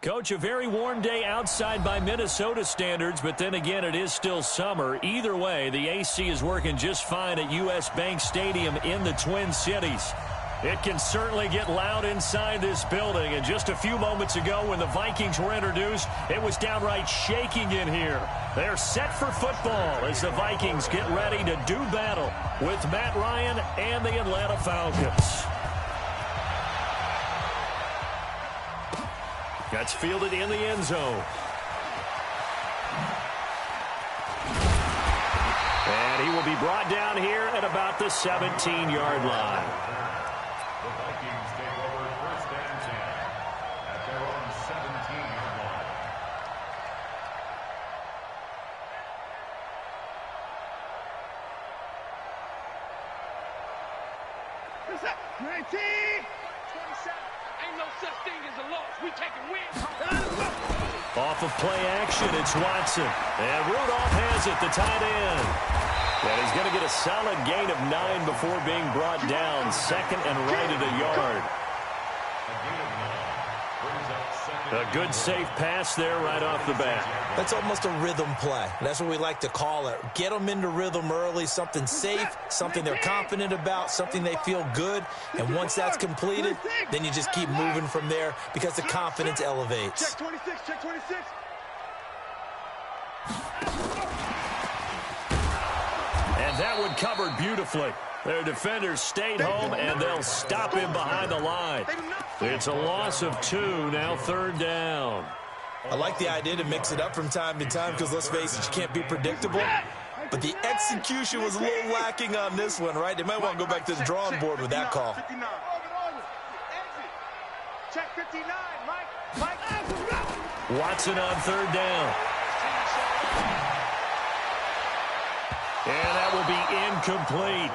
Coach, a very warm day outside by Minnesota standards, but then again, it is still summer. Either way, the AC is working just fine at U.S. Bank Stadium in the Twin Cities. It can certainly get loud inside this building, and just a few moments ago when the Vikings were introduced, it was downright shaking in here. They're set for football as the Vikings get ready to do battle with Matt Ryan and the Atlanta Falcons. That's fielded in the end zone. And he will be brought down here at about the 17-yard line. The Vikings take over first and 10 at their own 17-yard line. What's up? 19, 27. Ain't no such thing as a loss. We take a win. Off of play action, it's Watson. And Rudolph has it, the tight end. And he's going to get a solid gain of 9 before being brought down. Second and right at a yard. A good safe pass there right off the bat. That's almost a rhythm play. That's what we like to call it. Get them into rhythm early, something safe, something they're confident about, something they feel good. And once that's completed, then you just keep moving from there because the confidence elevates. Check 26, check 26. And that one covered beautifully. Their defenders stayed home, and they'll stop him behind the line. It's a loss of 2, now third down. I like the idea to mix it up from time to time because, let's face it, you can't be predictable. But the execution was a little lacking on this one, right? They might want to go back to the drawing board with that call. Check 59, Mike. Watson on third down. And that will be incomplete.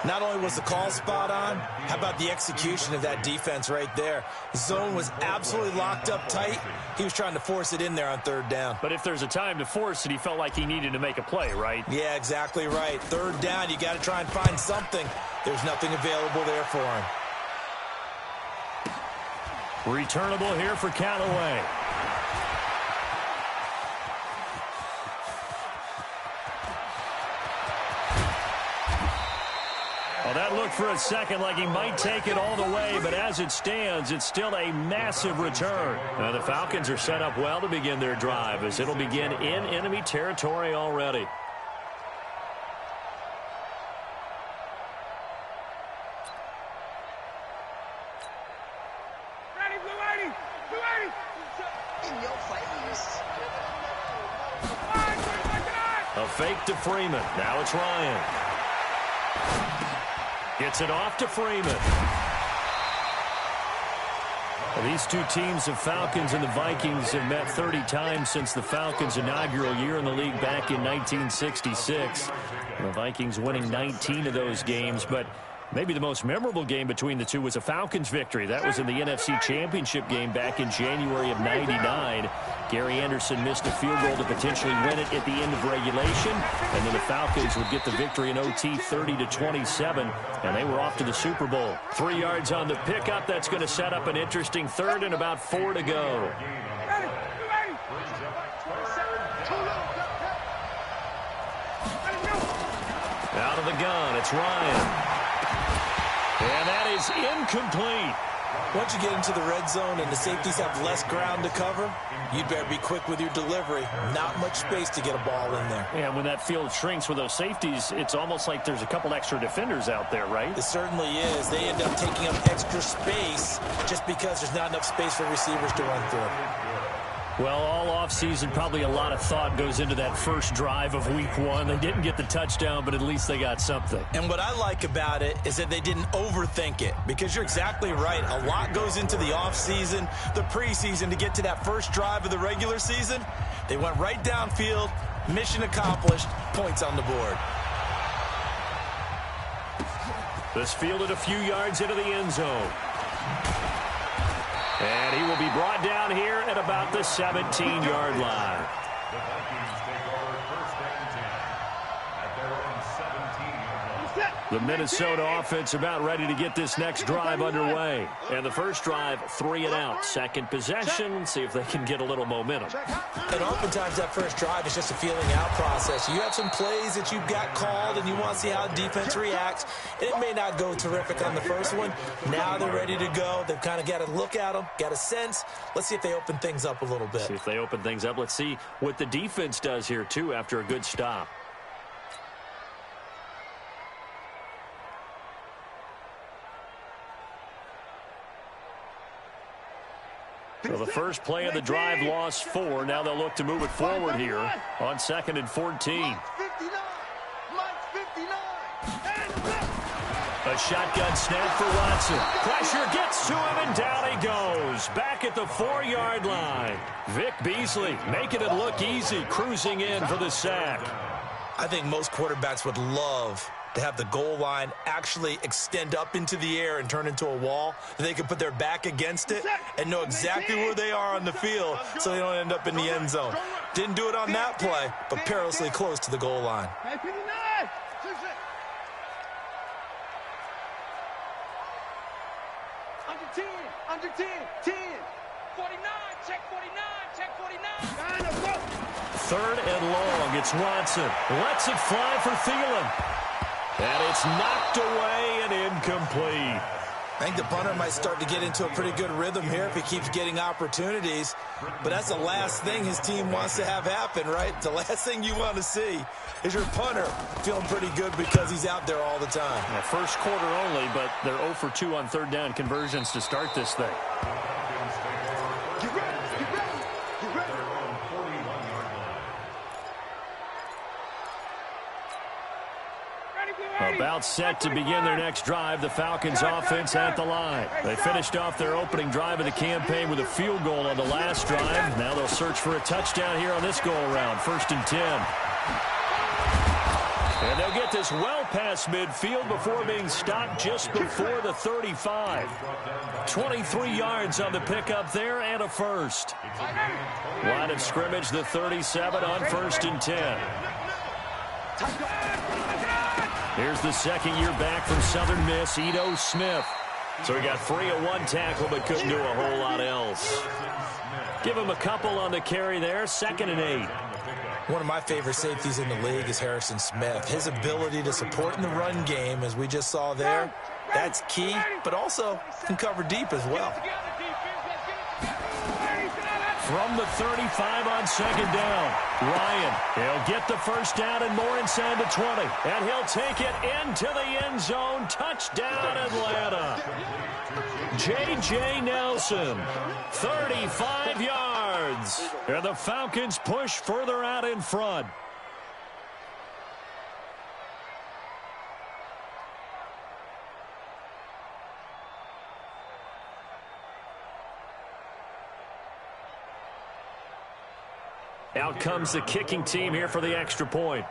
Not only was the call spot on, how about the execution of that defense right there? The zone was absolutely locked up tight. He was trying to force it in there on third down. But if there's a time to force it, he felt like he needed to make a play, right? Yeah, exactly right. Third down, you got to try and find something. There's nothing available there for him. Returnable here for Callaway. Well, that looked for a second like he might take it all the way, but as it stands, it's still a massive return. Now, the Falcons are set up well to begin their drive as it'll begin in enemy territory already. Ready, Blue 80. Blue 80. In your face. A fake to Freeman. Now it's Ryan. Gets it off to Freeman. Well, these two teams, the Falcons and the Vikings, have met 30 times since the Falcons' inaugural year in the league back in 1966. The Vikings winning 19 of those games, but maybe the most memorable game between the two was a Falcons victory. That was in the NFC Championship game back in January of '99. Gary Anderson missed a field goal to potentially win it at the end of regulation, and then the Falcons would get the victory in OT 30-27, and they were off to the Super Bowl. 3 yards on the pickup. That's going to set up an interesting third and about 4 to go. Out of the gun, it's Ryan. And that is incomplete. Once you get into the red zone and the safeties have less ground to cover, you'd better be quick with your delivery. Not much space to get a ball in there. And when that field shrinks with those safeties, it's almost like there's a couple extra defenders out there, right? It certainly is. They end up taking up extra space just because there's not enough space for receivers to run through. Well, all offseason, probably a lot of thought goes into that first drive of week 1. They didn't get the touchdown, but at least they got something. And what I like about it is that they didn't overthink it, because you're exactly right. A lot goes into the offseason, the preseason to get to that first drive of the regular season. They went right downfield, mission accomplished, points on the board. This fielded a few yards into the end zone. And he will be brought down here at about the 17-yard line. The Vikings take over first and 10 at their own 17-yard line. The Minnesota offense about ready to get this next drive underway. And the first drive, 3 and out. Second possession, see if they can get a little momentum. And oftentimes that first drive is just a feeling out process. You have some plays that you've got called and you want to see how defense reacts. And it may not go terrific on the first one. Now they're ready to go. They've kind of got to look at them, got a sense. Let's see if they open things up a little bit. See if they open things up. Let's see what the defense does here, too, after a good stop. So the first play of the drive lost 4. Now they'll look to move it forward here on 2nd and 14. A shotgun snap for Watson. Pressure gets to him, and down he goes. Back at the 4-yard line. Vic Beasley making it look easy, cruising in for the sack. I think most quarterbacks would love to have the goal line actually extend up into the air and turn into a wall. They can put their back against it and know exactly where they are on the field so they don't end up in the end zone. Didn't do it on that play, but perilously close to the goal line. Under 10, 10, 49, check 49, check 49. 3rd and long, it's Watson. Lets it fly for Thielen. And it's knocked away and incomplete. I think the punter might start to get into a pretty good rhythm here if he keeps getting opportunities. But that's the last thing his team wants to have happen, right? The last thing you want to see is your punter feeling pretty good because he's out there all the time. Now, first quarter only, but they're 0 for 2 on 3rd down conversions to start this thing. About set to begin their next drive, the Falcons offense at the line. They finished off their opening drive of the campaign with a field goal on the last drive. Now they'll search for a touchdown here on this go-around, 1st and 10. And they'll get this well past midfield before being stopped just before the 35. 23 yards on the pickup there and a first. Line of scrimmage, the 37 on 1st and 10. Here's the second year back from Southern Miss, Ito Smith. So he got free of 1 tackle but couldn't do a whole lot else. Give him a couple on the carry there, 2nd and 8. One of my favorite safeties in the league is Harrison Smith. His ability to support in the run game, as we just saw there, that's key, but also can cover deep as well. From the 35 on 2nd down, Ryan, he'll get the first down and more inside the 20. And he'll take it into the end zone. Touchdown, Atlanta. J.J. Nelson, 35 yards. And the Falcons push further out in front. Out comes the kicking team here for the extra point.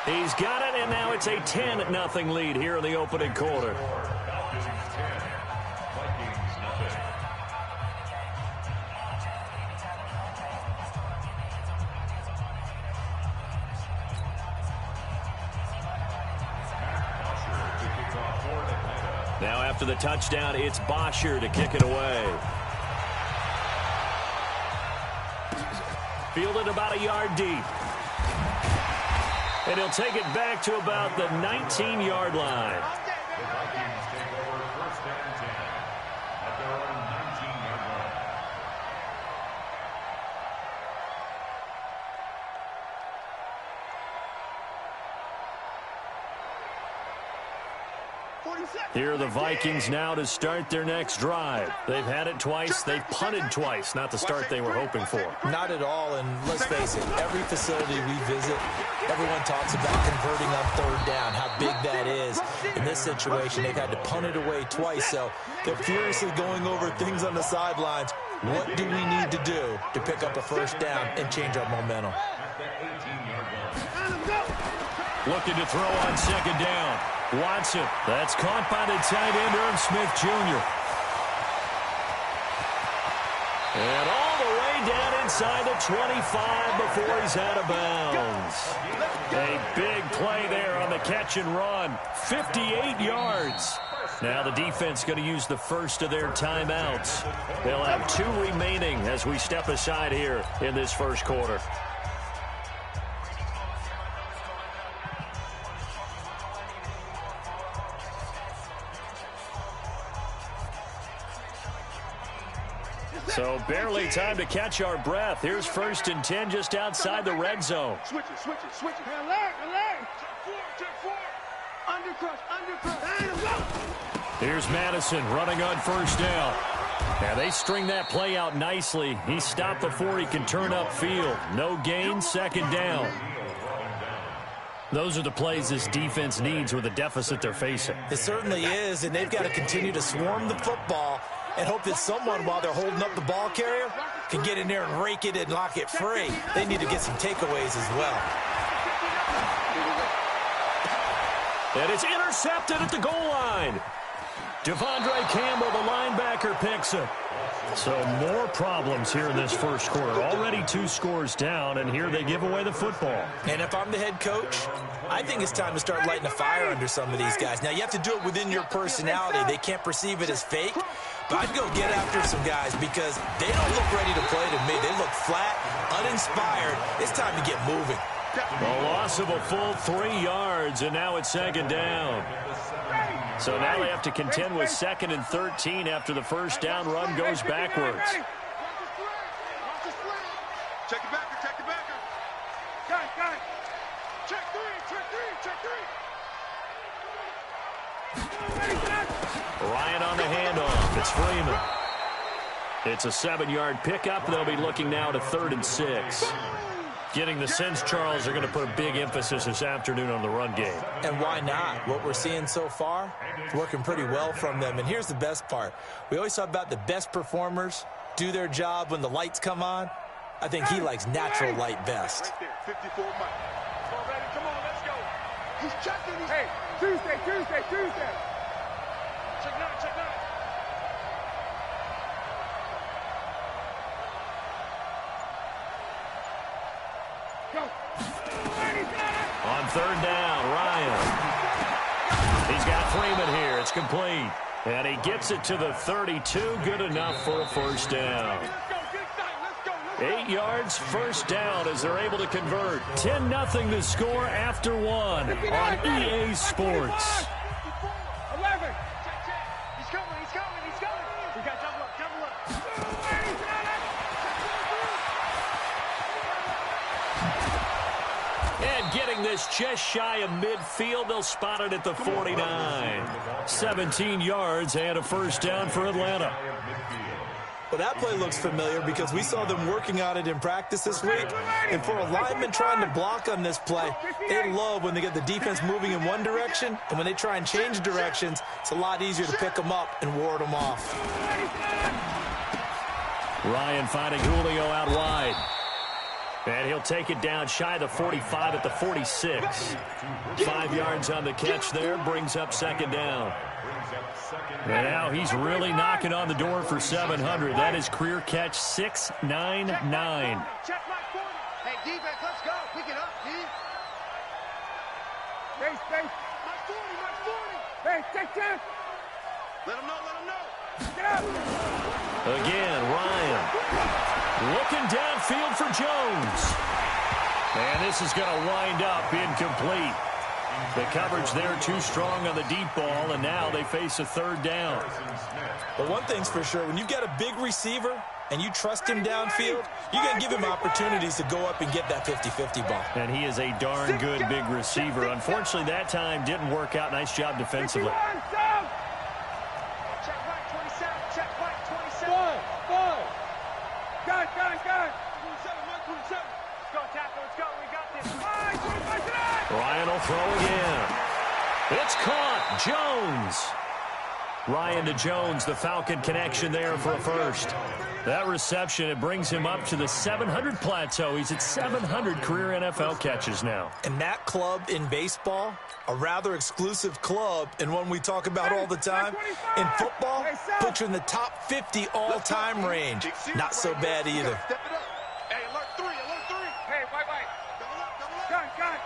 He's got it, and now it's a 10-0 lead here in the opening quarter. Now after the touchdown, it's Bosher to kick it away. Fielded about a yard deep. And he'll take it back to about the 19-yard line. The Vikings take over 1st and 10 at their own 19-yard line. Here are the Vikings now to start their next drive. They've had it twice. They've punted twice. Not the start they were hoping for. Not at all, and let's face it, every facility we visit, everyone talks about converting on 3rd down, how big that is. In this situation, they've had to punt it away twice, so they're furiously going over things on the sidelines. What do we need to do to pick up a 1st down and change our momentum? Looking to throw on 2nd down. Watson, that's caught by the tight end, Irv Smith Jr. And all the way down inside the 25 before he's out of bounds. A big play there on the catch and run. 58 yards. Now the defense going to use the first of their timeouts. They'll have 2 remaining as we step aside here in this first quarter. So barely time to catch our breath. Here's 1st and 10 just outside the red zone. Switch it. Alert. Check 4. Undercrush. Here's Madison running on 1st down. Now they string that play out nicely. He stopped before he can turn upfield. No gain, 2nd down. Those are the plays this defense needs with the deficit they're facing. It certainly is, and they've got to continue to swarm the football and hope that someone, while they're holding up the ball carrier, can get in there and rake it and lock it free. They need to get some takeaways as well. And it's intercepted at the goal line. Devondre Campbell, the linebacker, picks it. So more problems here in this first quarter. Already 2 scores down, and here they give away the football. And if I'm the head coach, I think it's time to start lighting a fire under some of these guys. Now, you have to do it within your personality. They can't perceive it as fake. But I'd go get after some guys because they don't look ready to play to me. They look flat, uninspired. It's time to get moving. A loss of a full 3 yards, and now it's 2nd down. So now they have to contend with 2nd and 13 after the first down run goes backwards. Check the backer. Got it. Check 3. Ryan on the handoff. It's Freeman. It's a 7-yard pickup. They'll be looking now to 3rd and 6. Getting the sense, Charles, are going to put a big emphasis this afternoon on the run game. And why not? What we're seeing so far, it's working pretty well from them. And here's the best part. We always talk about the best performers do their job when the lights come on. I think he likes natural light best. Right there, 54 Mike. Come on, let's go. He's checking. Hey, Tuesday. Check 9. On 3rd down, Ryan. He's got Freeman here. It's complete. And he gets it to the 32. Good enough for a 1st down. 8 yards, 1st down as they're able to convert. 10-0 the score after 1 on EA Sports. 11. He's coming. We got double up. And getting this just shy of midfield, they'll spot it at the 49. 17 yards and a 1st down for Atlanta. Well, that play looks familiar because we saw them working on it in practice this week. And for a lineman trying to block on this play, they love when they get the defense moving in one direction. And when they try and change directions, it's a lot easier to pick them up and ward them off. Ryan finding Julio out wide. And he'll take it down shy of the 45 at the 46. 5 yards on the catch there, brings up 2nd down. And now he's really knocking on the door for 700. That is career catch 699. Check Mike 40. Hey, defense, let's go. Pick it up, D. Space. Mike 40. Hey, take 10. Let him know. Get up. Again, Ryan looking downfield for Jones. And this is going to wind up incomplete. The coverage there too strong on the deep ball, and now they face a 3rd down. But one thing's for sure, when you've got a big receiver and you trust him downfield, you got to give him opportunities to go up and get that 50-50 ball. And he is a darn good big receiver. Unfortunately, that time didn't work out. Nice job defensively. Check Mike 27. Check Mike 27. Gun. 27, Mike 27. Let's go, tackle. Let's go. We got this. Ryan will throw again. It's caught. Jones. Ryan to Jones, the Falcon connection there for a 1st. That reception, it brings him up to the 700 plateau. He's at 700 career NFL catches now. And that club in baseball, a rather exclusive club, and one we talk about all the time. In football, puts you in the top 50 all-time range. Not so bad either. Step it up. Hey, alert 3. Hey, white. Double up. Gun.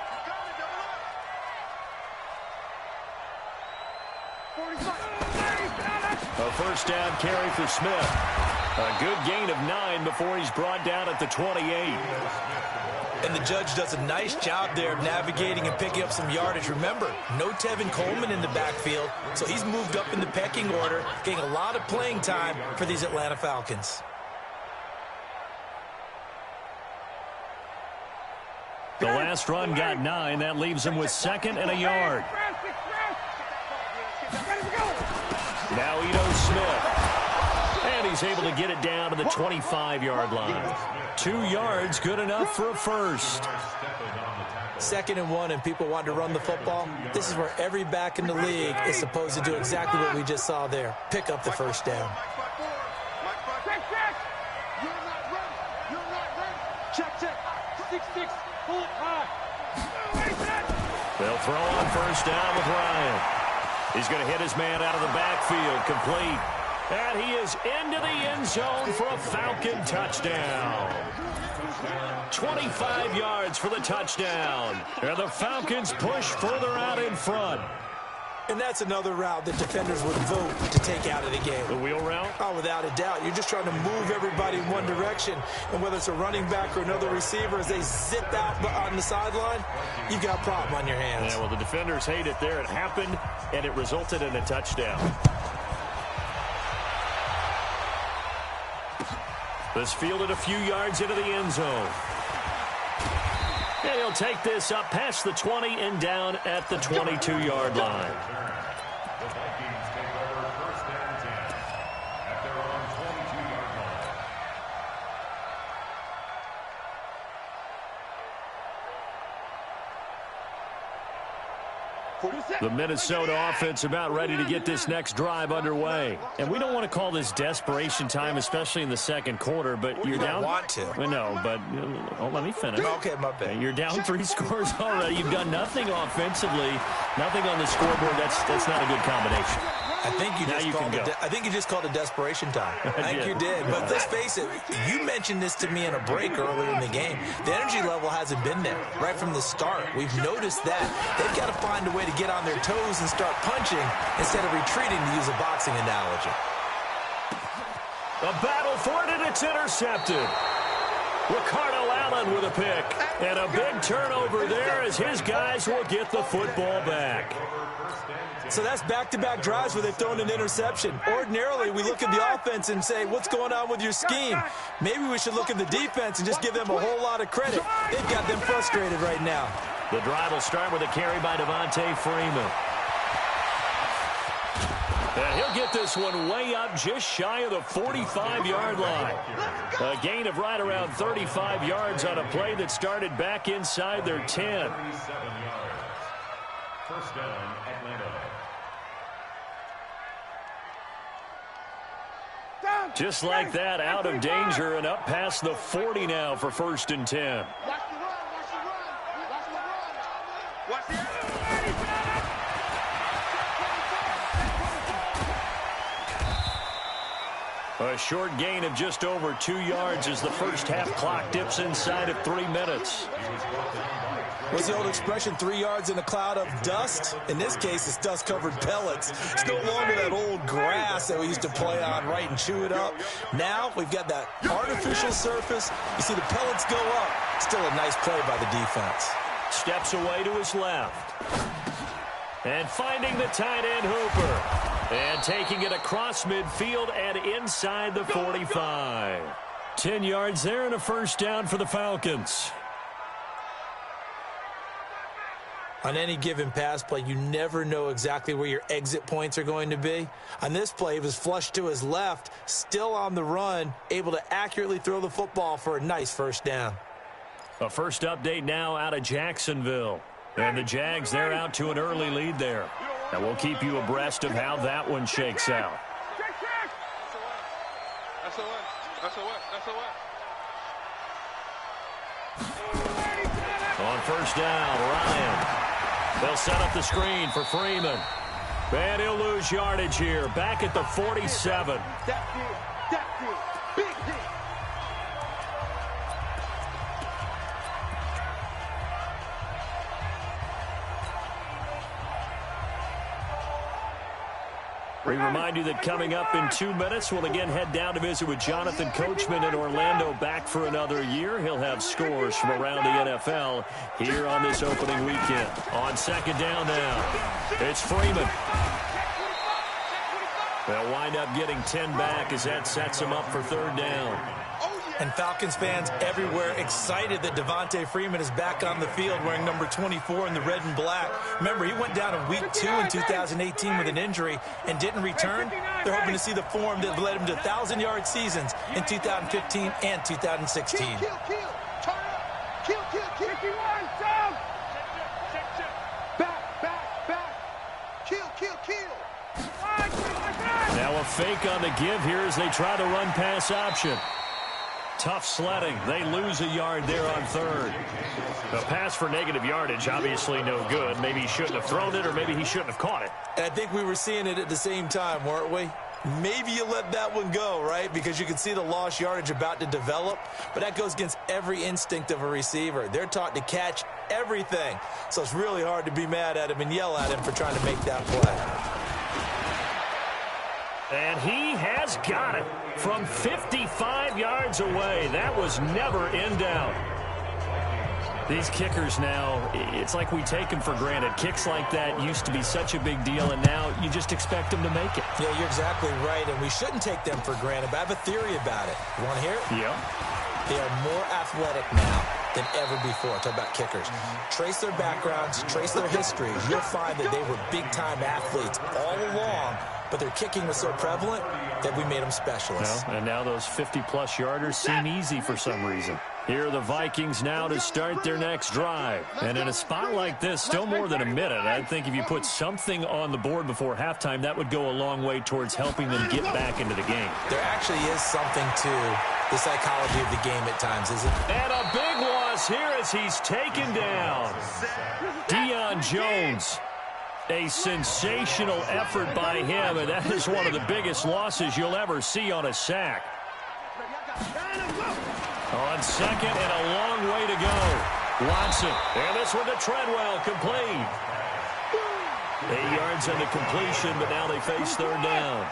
A first down carry for Smith. A good gain of 9 before he's brought down at the 28. And the judge does a nice job there of navigating and picking up some yardage. Remember, no Tevin Coleman in the backfield, so he's moved up in the pecking order, getting a lot of playing time for these Atlanta Falcons. The last run got 9. That leaves him with 2nd and a yard. Now Ito Smith. And he's able to get it down to the 25-yard line. 2 yards, good enough for a first. 2nd and 1, and people want to run the football. This is where every back in the league is supposed to do exactly what we just saw there. Pick up the first down. They'll throw on first down with Ryan. He's going to hit his man out of the backfield, complete. And he is into the end zone for a Falcon touchdown. 25 yards for the touchdown. And the Falcons push further out in front. And that's another route that defenders would vote to take out of the game. The wheel route? Oh, without a doubt. You're just trying to move everybody in one direction. And whether it's a running back or another receiver, as they zip out on the sideline, you've got a problem on your hands. Yeah, well, the defenders hate it there. It happened, and it resulted in a touchdown. This fielded a few yards into the end zone. And he'll take this up past the 20 and down at the 22-yard line. The Vikings take over first and 10 at their own 22-yard line. The Minnesota offense about ready to get this next drive underway. And we don't want to call this desperation time, especially in the second quarter, but you're down. Want to. No, but let me finish. Okay, my bad. You're down 3 scores already. You've done nothing offensively, nothing on the scoreboard. That's not a good combination. I think you just called it desperation time. I think you did. But let's face it, you mentioned this to me in a break earlier in the game. The energy level hasn't been there right from the start. We've noticed that. They've got to find a way to get on their toes and start punching instead of retreating, to use a boxing analogy. A battle for it, and it's intercepted. Ricardo Allen with a pick. And a big turnover there as his guys will get the football back. So that's back-to-back drives where they've thrown an interception. Ordinarily, we look at the offense and say, what's going on with your scheme? Maybe we should look at the defense and just give them a whole lot of credit. They've got them frustrated right now. The drive will start with a carry by Devontae Freeman. And he'll get this one way up just shy of the 45-yard line. A gain of right around 35 yards on a play that started back inside their 10. 37 yards. First down, Atlanta. Just like that, out of danger and up past the 40 now for first and 10. A short gain of just over 2 yards as the first half clock dips inside of 3 minutes. What's the old expression, 3 yards in a cloud of dust? In this case, it's dust-covered pellets. It's no longer that old grass that we used to play on, right, and chew it up. Now we've got that artificial surface. You see the pellets go up. Still a nice play by the defense. Steps away to his left. And finding the tight end Hooper. And taking it across midfield and inside the 45. 10 yards there and a first down for the Falcons. On any given pass play, you never know exactly where your exit points are going to be. On this play, he was flushed to his left, still on the run, able to accurately throw the football for a nice first down. A first update now out of Jacksonville. And the Jags, they're out to an early lead there. And we'll keep you abreast of how that one shakes out. On first down, Ryan. They'll set up the screen for Freeman. And he'll lose yardage here, back at the 47. We remind you that coming up in 2 minutes, we'll again head down to visit with Jonathan Coachman in Orlando, back for another year. He'll have scores from around the NFL here on this opening weekend. On second down now, it's Freeman. They'll wind up getting 10 back as that sets them up for third down. And Falcons fans everywhere excited that Devontae Freeman is back on the field wearing number 24 in the red and black. Remember, he went down in week 2 in 2018 with an injury and didn't return. They're hoping to see the form that led him to 1,000-yard seasons in 2015 and 2016. Kill, turn up, kill, 51, down. Back, kill. Now a fake on the give here as they try the run-pass option. Tough sledding. They lose a yard there on third. A pass for negative yardage, obviously no good. Maybe he shouldn't have thrown it, or maybe he shouldn't have caught it. And I think we were seeing it at the same time, weren't we? Maybe you let that one go, right? Because you can see the lost yardage about to develop. But that goes against every instinct of a receiver. They're taught to catch everything. So it's really hard to be mad at him and yell at him for trying to make that play. And he has got it from 55 yards away. That was never in doubt. These kickers now, it's like we take them for granted. Kicks like that used to be such a big deal, and now you just expect them to make it. Yeah, you're exactly right, and we shouldn't take them for granted, but I have a theory about it. You want to hear it? Yeah. They are more athletic now than ever before. Talk about kickers. Trace their backgrounds, trace their history. You'll find that they were big-time athletes all along, but their kicking was so prevalent that we made them specialists. Well, and now those 50-plus yarders seem easy for some reason. Here are the Vikings now to start their next drive. And in a spot like this, still more than a minute, I think if you put something on the board before halftime, that would go a long way towards helping them get back into the game. There actually is something to the psychology of the game at times, isn't it? And a big loss here as he's taken down. Deion Jones. A sensational effort by him, and that is one of the biggest losses you'll ever see on a sack. On second and a long way to go. Watson, and this one to Treadwell, complete. 8 yards on the completion, but now they face third down.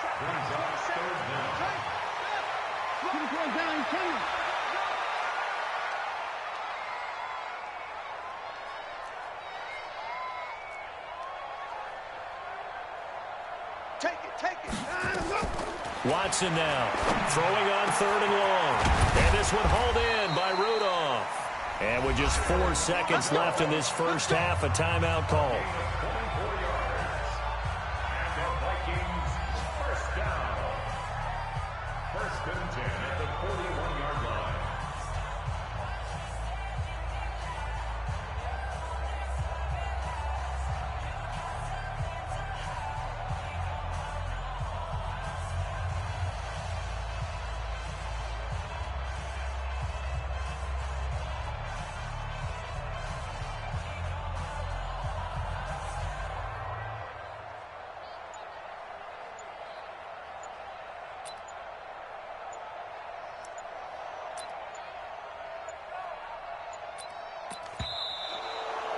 Take it. Watson now, throwing on third and long. And this one hauled in by Rudolph. And with just 4 seconds left in this first half, a timeout call. And the Vikings first down. First and 10 at the 41-yard line.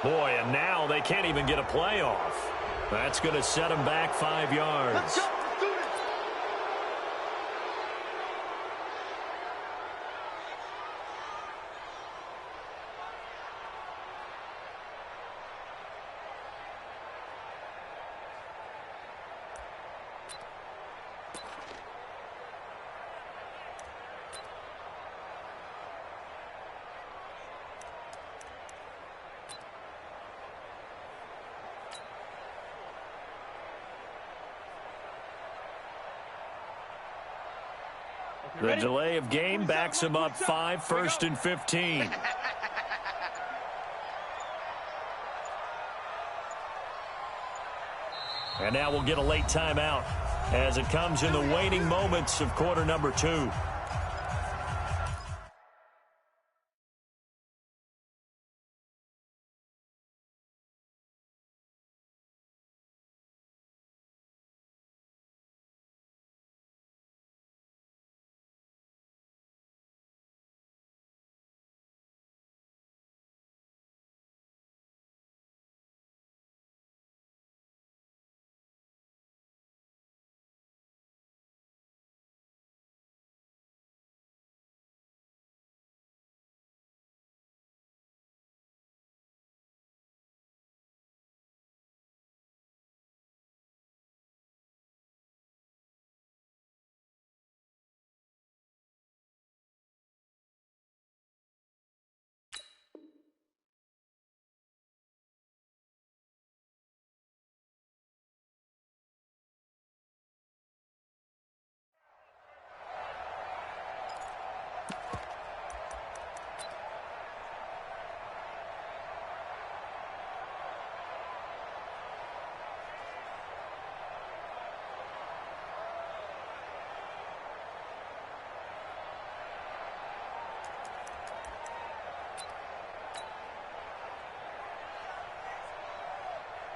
Boy, and now they can't even get a playoff. That's going to set them back 5 yards. The delay of game backs him up 5, first and 15. And now we'll get a late timeout as it comes in the waning moments of quarter number 2.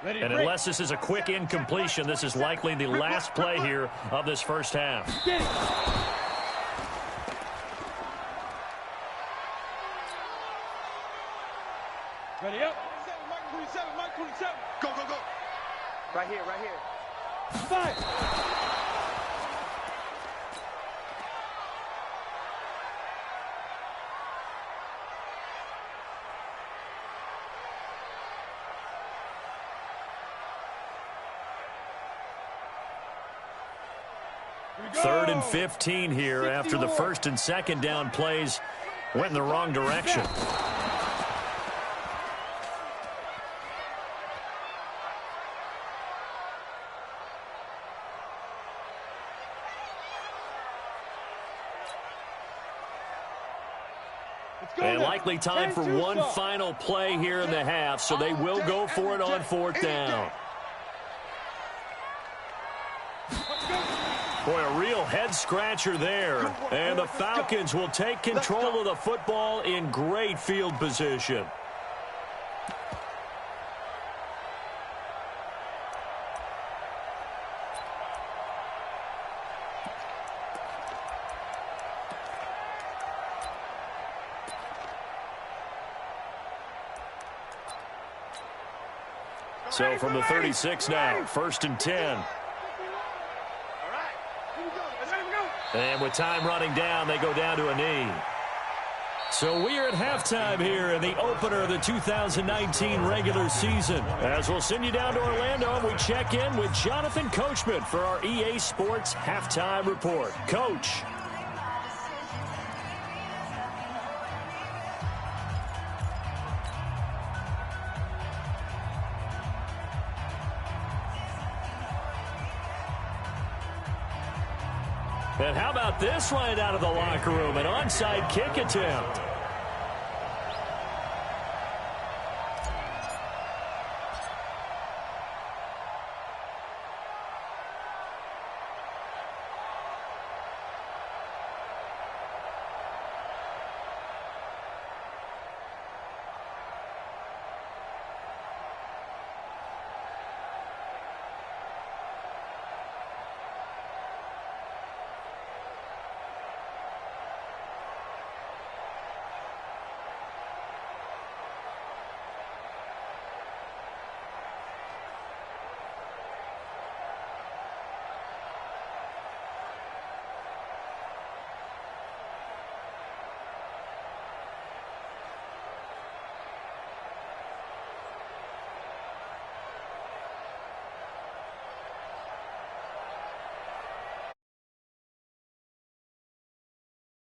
And unless this is a quick incompletion, this is likely the last play here of this first half. Ready up. Mike 27, Mike 27. Go, go, go. Right here, right here. Five. Third and 15 here after the first and second down plays went in the wrong direction. And likely time for one final play here in the half, so they will go for it on fourth down. Boy, a real head-scratcher there. And the Falcons will take control of the football in great field position. So from the 36 now, first and 10. And with time running down, they go down to a knee. So we are at halftime here in the opener of the 2019 regular season. As we'll send you down to Orlando, and we check in with Jonathan Coachman for our EA Sports Halftime Report. Coach. And how about this right out of the locker room? An onside kick attempt.